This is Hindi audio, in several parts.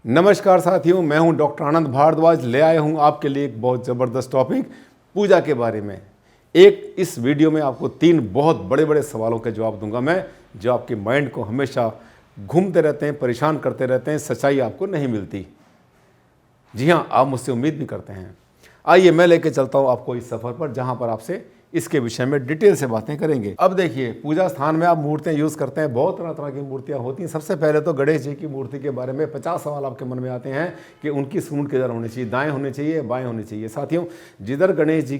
नमस्कार साथियों, मैं हूं डॉक्टर आनंद भारद्वाज। ले आया हूं आपके लिए एक बहुत ज़बरदस्त टॉपिक पूजा के बारे में। इस वीडियो में आपको 3 बहुत बड़े बड़े सवालों के जवाब दूंगा मैं, जो आपके माइंड को हमेशा घूमते रहते हैं, परेशान करते रहते हैं, सच्चाई आपको नहीं मिलती। जी हाँ, आप मुझसे उम्मीद भी करते हैं। आइए मैं लेके चलता हूँ आपको इस सफ़र पर, जहाँ पर आपसे इसके विषय में डिटेल से बातें करेंगे। अब देखिए, पूजा स्थान में आप मूर्तियाँ यूज़ करते हैं, बहुत तरह तरह की मूर्तियाँ होती हैं। सबसे पहले तो गणेश जी की मूर्ति के बारे में 50 सवाल आपके मन में आते हैं कि उनकी सूंड किधर होनी चाहिए, दाएं होनी चाहिए, बाएं होनी चाहिए। साथियों, जिधर गणेश जी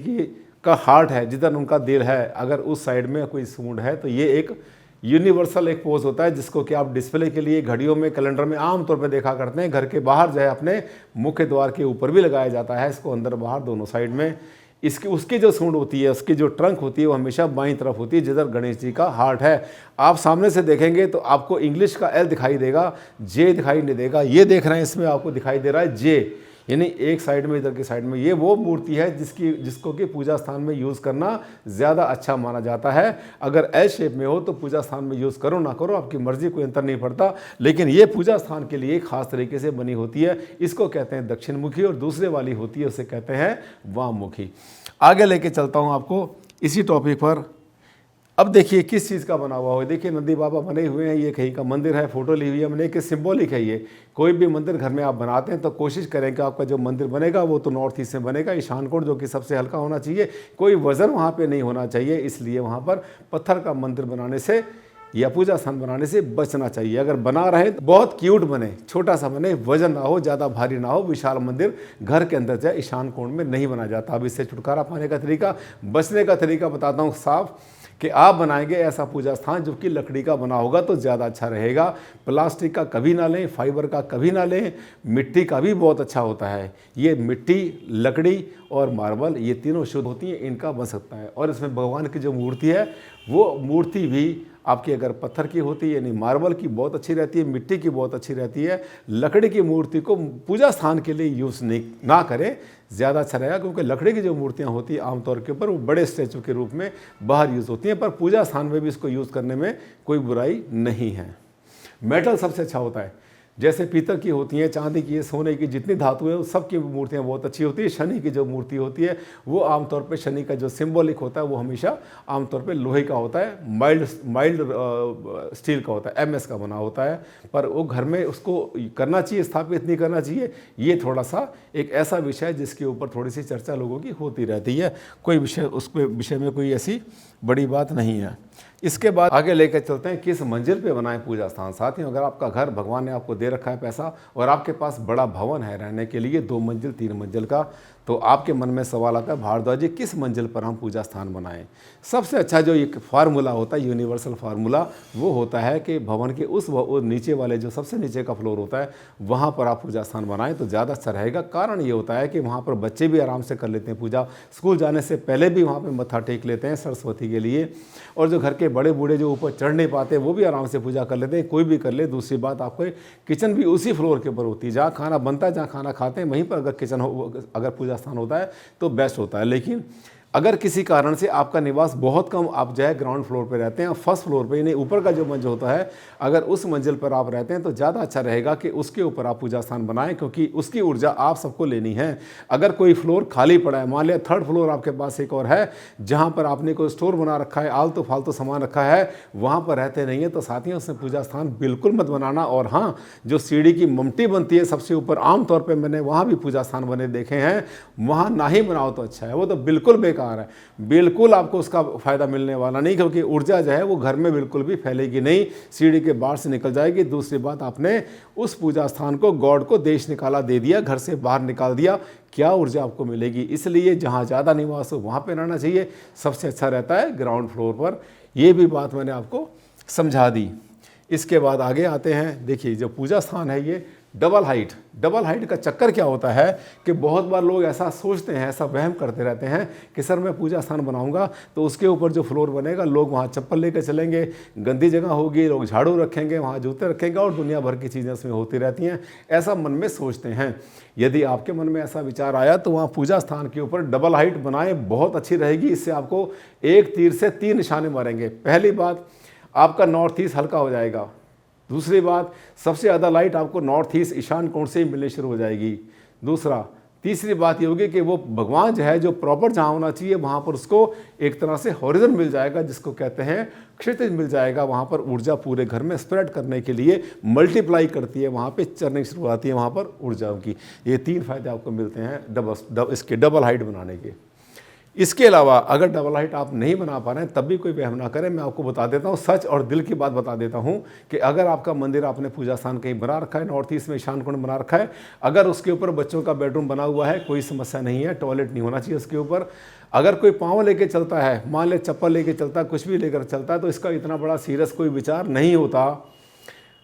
का हार्ट है, जिधर उनका दिल है, अगर उस साइड में कोई सूंड है तो ये एक यूनिवर्सल एक पोज होता है, जिसको कि आप डिस्प्ले के लिए घड़ियों में, कैलेंडर में आमतौर पर देखा करते हैं। घर के बाहर जो है, अपने मुख्य द्वार के ऊपर भी लगाया जाता है इसको, अंदर बाहर दोनों साइड में। उसकी जो सूंड होती है, उसकी जो ट्रंक होती है, वो हमेशा बाईं तरफ होती है, जिधर गणेश जी का हार्ट है। आप सामने से देखेंगे तो आपको इंग्लिश का एल दिखाई देगा, जे दिखाई नहीं देगा। ये देख रहे हैं, इसमें आपको दिखाई दे रहा है जे, यानी एक साइड में, इधर की साइड में। ये वो मूर्ति है जिसको कि पूजा स्थान में यूज़ करना ज़्यादा अच्छा माना जाता है। अगर एल शेप में हो तो पूजा स्थान में यूज़ करो ना करो, आपकी मर्जी, कोई अंतर नहीं पड़ता। लेकिन ये पूजा स्थान के लिए खास तरीके से बनी होती है। इसको कहते हैं दक्षिण मुखी, और दूसरे वाली होती है उसे कहते हैं वाम मुखी। आगे लेके चलता हूँ आपको इसी टॉपिक पर। अब देखिए किस चीज़ का बना हुआ है। देखिए नंदी बाबा बने हुए हैं, ये कहीं का मंदिर है, फोटो ली हुई है मैंने, कि सिंबॉलिक है ये। कोई भी मंदिर घर में आप बनाते हैं तो कोशिश करें कि आपका जो मंदिर बनेगा वो तो नॉर्थ ईस्ट में बनेगा, ईशान कोण, जो कि सबसे हल्का होना चाहिए। कोई वजन वहाँ पे नहीं होना चाहिए, इसलिए वहाँ पर पत्थर का मंदिर बनाने से या पूजा स्थान बनाने से बचना चाहिए। अगर बना रहे तो बहुत क्यूट बने, छोटा सा बने, वजन ना हो, ज़्यादा भारी ना हो। विशाल मंदिर घर के अंदर जाए, ईशान कोण में नहीं बना जाता। अब इससे छुटकारा पाने का तरीका, बचने का तरीका बताता हूँ साफ, कि आप बनाएंगे ऐसा पूजा स्थान जो कि लकड़ी का बना होगा तो ज़्यादा अच्छा रहेगा। प्लास्टिक का कभी ना लें, फाइबर का कभी ना लें, मिट्टी का भी बहुत अच्छा होता है। ये मिट्टी, लकड़ी और मार्बल, ये तीनों शुद्ध होती हैं, इनका बन सकता है। और इसमें भगवान की जो मूर्ति है, वो मूर्ति भी आपकी अगर पत्थर की होती है, यानी मार्बल की, बहुत अच्छी रहती है, मिट्टी की बहुत अच्छी रहती है। लकड़ी की मूर्ति को पूजा स्थान के लिए यूज़ ना करें, ज़्यादा अच्छा रहेगा। क्योंकि लकड़ी की जो मूर्तियाँ होती हैं आमतौर के ऊपर वो बड़े स्टैचू के रूप में बाहर यूज़ होती हैं, पर पूजा स्थान में भी इसको यूज़ करने में कोई बुराई नहीं है। मेटल सबसे अच्छा होता है, जैसे पीतल की होती हैं, चांदी की, सोने की, जितनी धातु है उस सब की मूर्तियाँ बहुत अच्छी होती है। शनि की जो मूर्ति होती है वो आमतौर पे, शनि का जो सिंबॉलिक होता है वो हमेशा आमतौर पे लोहे का होता है, माइल्ड स्टील का होता है, एमएस का बना होता है। पर वो घर में उसको करना चाहिए, स्थापित नहीं करना चाहिए। ये थोड़ा सा एक ऐसा विषय है जिसके ऊपर थोड़ी सी चर्चा लोगों की होती रहती है। कोई विषय, उस विषय में कोई ऐसी बड़ी बात नहीं है। इसके बाद आगे लेकर चलते हैं, किस मंजिल पे बनाएं पूजा स्थान। साथियों, अगर आपका घर, भगवान ने आपको दे रखा है पैसा, और आपके पास बड़ा भवन है रहने के लिए, 2 मंजिल 3 मंजिल का, तो आपके मन में सवाल आता है, भारद्वाज जी किस मंजिल पर हम पूजा स्थान बनाएं। सबसे अच्छा जो एक फार्मूला होता है, यूनिवर्सल फार्मूला, वो होता है कि भवन के उस नीचे वाले, जो सबसे नीचे का फ्लोर होता है, वहाँ पर आप पूजा स्थान बनाएं तो ज़्यादा अच्छा रहेगा। कारण ये होता है कि वहाँ पर बच्चे भी आराम से कर लेते हैं पूजा, स्कूल जाने से पहले भी वहाँ पर मत्था टेक लेते हैं सरस्वती के लिए। और जो घर के बड़े बूढ़े जो ऊपर चढ़ नहीं पाते, वो भी आराम से पूजा कर लेते हैं, कोई भी कर ले। दूसरी बात, आपको किचन भी उसी फ्लोर के ऊपर होती है, जहाँ खाना बनता है, जहाँ खाना खाते हैं, वहीं पर अगर किचन हो, अगर पूजा स्थान होता है तो बेस्ट होता है। लेकिन अगर किसी कारण से आपका निवास बहुत कम, आप जो है ग्राउंड फ्लोर पे रहते हैं, फर्स्ट फ्लोर पे, यानी ऊपर का जो मंजिल होता है, अगर उस मंजिल पर आप रहते हैं तो ज़्यादा अच्छा रहेगा कि उसके ऊपर आप पूजा स्थान बनाएं, क्योंकि उसकी ऊर्जा आप सबको लेनी है। अगर कोई फ्लोर खाली पड़ा है, मान लिया 3rd फ्लोर आपके पास एक और है, जहाँ पर आपने कोई स्टोर बना रखा है, आलतू फालतू सामान रखा है, वहाँ पर रहते नहीं है, तो साथियों उसमें पूजा स्थान बिल्कुल मत बनाना। और हाँ, जो सीढ़ी की ममटी बनती है सबसे ऊपर, आमतौर पर मैंने वहाँ भी पूजा स्थान बने देखे हैं, वहाँ ना ही बनाओ तो अच्छा है। वो तो बिल्कुल बेकार है, बिल्कुल आपको उसका फ़ायदा मिलने वाला नहीं, क्योंकि ऊर्जा जो है वो घर में बिल्कुल भी फैलेगी नहीं, सीढ़ी के बाहर से निकल जाएगी। दूसरी बात, आपने उस पूजा स्थान को गॉड को देश निकाला दे दिया, घर से बाहर निकाल दिया, क्या ऊर्जा आपको मिलेगी। इसलिए जहाँ ज़्यादा निवास हो वहाँ पर रहना चाहिए, सबसे अच्छा रहता है ग्राउंड फ्लोर पर। ये भी बात मैंने आपको समझा दी। इसके बाद आगे आते हैं। देखिए, जो पूजा स्थान है ये डबल हाइट का चक्कर क्या होता है कि बहुत बार लोग ऐसा सोचते हैं, ऐसा वहम करते रहते हैं कि सर मैं पूजा स्थान बनाऊंगा तो उसके ऊपर जो फ्लोर बनेगा, लोग वहाँ चप्पल लेकर चलेंगे, गंदी जगह होगी, लोग झाड़ू रखेंगे, वहाँ जूते रखेंगे, और दुनिया भर की चीज़ें उसमें होती रहती हैं। ऐसा मन में सोचते हैं। यदि आपके मन में ऐसा विचार आया तो वहाँ पूजा स्थान के ऊपर डबल हाइट बनाएं, बहुत अच्छी रहेगी। इससे आपको एक तीर से 3 निशाने मारेंगे। पहली बात, आपका नॉर्थ ईस्ट हल्का हो जाएगा, दूसरी बात, सबसे ज़्यादा लाइट आपको नॉर्थ ईस्ट ईशान कोण से ही मिलनी शुरू हो जाएगी। तीसरी बात ये होगी कि वो भगवान जो है, जो प्रॉपर जहाँ होना चाहिए वहाँ पर उसको एक तरह से हॉरिजन मिल जाएगा, जिसको कहते हैं क्षितिज मिल जाएगा। वहाँ पर ऊर्जा पूरे घर में स्प्रेड करने के लिए मल्टीप्लाई करती है, वहाँ पे चरने की शुरू आती है वहाँ पर ऊर्जाओं की। ये 3 फायदे आपको मिलते हैं इसके डबल हाइट बनाने के। इसके अलावा अगर डबल हाइट आप नहीं बना पा रहे हैं तब भी कोई वहम ना करें, मैं आपको बता देता हूँ, सच और दिल की बात बता देता हूँ कि अगर आपका मंदिर आपने पूजा स्थान कहीं बना रखा है, नॉर्थ ईस्ट में ईशान कोण बना रखा है, अगर उसके ऊपर बच्चों का बेडरूम बना हुआ है, कोई समस्या नहीं है, टॉयलेट नहीं होना चाहिए उसके ऊपर। अगर कोई पाँव लेके चलता है, मान ले चप्पल लेके चलता है, कुछ भी लेकर चलता है, तो इसका इतना बड़ा सीरियस कोई विचार नहीं होता।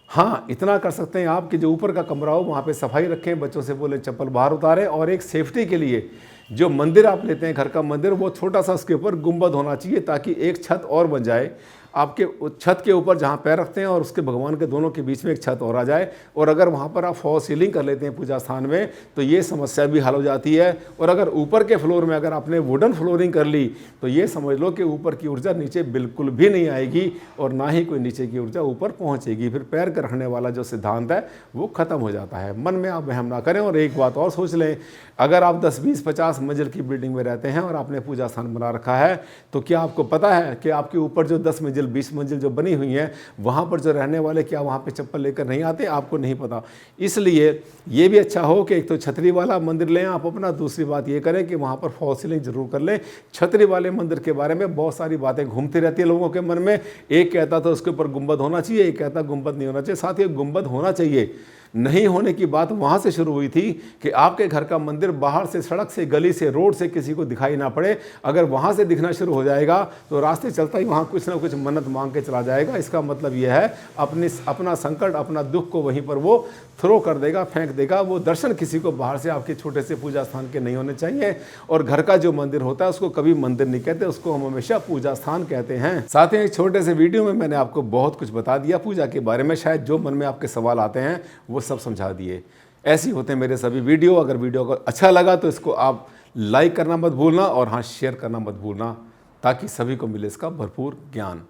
हाँ, इतना कर सकते हैं आप कि जो ऊपर का कमरा हो वहाँ पे सफाई रखें, बच्चों से बोले चप्पल बाहर उतारें, और एक सेफ्टी के लिए जो मंदिर आप लेते हैं, घर का मंदिर, वो छोटा सा उसके ऊपर गुंबद होना चाहिए, ताकि एक छत और बन जाए आपके छत के ऊपर जहाँ पैर रखते हैं और उसके भगवान के दोनों के बीच में एक छत और आ जाए। और अगर वहाँ पर आप फॉल सीलिंग कर लेते हैं पूजा स्थान में, तो ये समस्या भी हल हो जाती है। और अगर ऊपर के फ्लोर में अगर आपने वुडन फ्लोरिंग कर ली, तो ये समझ लो कि ऊपर की ऊर्जा नीचे बिल्कुल भी नहीं आएगी, और ना ही कोई नीचे की ऊर्जा ऊपर पहुँचेगी। फिर पैर के रखने वाला जो सिद्धांत है वो ख़त्म हो जाता है। मन में आप वहम ना करें। और एक बात और सोच लें, अगर आप 10, 20, 50 मंजिल की बिल्डिंग में रहते हैं और आपने पूजा स्थान बना रखा है, तो क्या आपको पता है कि आपके ऊपर जो 10 मंजिल, 20 मंजिल जो बनी हुई हैं, वहाँ पर जो रहने वाले क्या वहाँ पे चप्पल लेकर नहीं आते? आपको नहीं पता। इसलिए ये भी अच्छा हो कि एक तो छतरी वाला मंदिर लें आप अपना, दूसरी बात ये करें कि वहाँ पर फॉल सीलिंग जरूर कर लें। छतरी वाले मंदिर के बारे में बहुत सारी बातें घूमती रहती है लोगों के मन में। एक कहता तो उसके ऊपर गुंबद होना चाहिए, एक कहता गुंबद नहीं होना चाहिए। साथ ही गुंबद होना चाहिए, नहीं होने की बात वहाँ से शुरू हुई थी कि आपके घर का मंदिर बाहर से, सड़क से, गली से, रोड से किसी को दिखाई ना पड़े। अगर वहाँ से दिखना शुरू हो जाएगा तो रास्ते चलता ही वहाँ कुछ ना कुछ मन्नत मांग के चला जाएगा। इसका मतलब यह है अपना संकट, अपना दुख को वहीं पर वो थ्रो कर देगा, फेंक देगा। वो दर्शन किसी को बाहर से आपके छोटे से पूजा स्थान के नहीं होने चाहिए। और घर का जो मंदिर होता है उसको कभी मंदिर नहीं कहते, उसको हम हमेशा पूजा स्थान कहते हैं। साथ ही एक छोटे से वीडियो में मैंने आपको बहुत कुछ बता दिया पूजा के बारे में। शायद जो मन में आपके सवाल आते हैं वो सब समझा दिए। ऐसे ही होते हैं मेरे सभी वीडियो। अगर वीडियो को अच्छा लगा तो इसको आप लाइक करना मत भूलना, और हाँ, शेयर करना मत भूलना, ताकि सभी को मिले इसका भरपूर ज्ञान।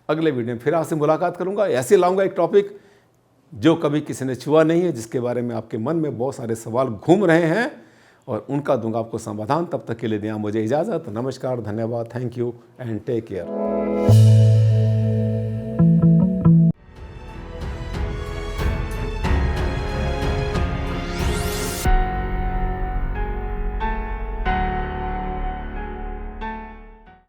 अगले वीडियो में फिर आपसे मुलाकात करूंगा। ऐसे लाऊंगा एक टॉपिक जो कभी किसी ने छुआ नहीं है, जिसके बारे में आपके मन में बहुत सारे सवाल घूम रहे हैं, और उनका दूंगा आपको समाधान। तब तक के लिए दें मुझे इजाज़त। नमस्कार, धन्यवाद, thank you and take care.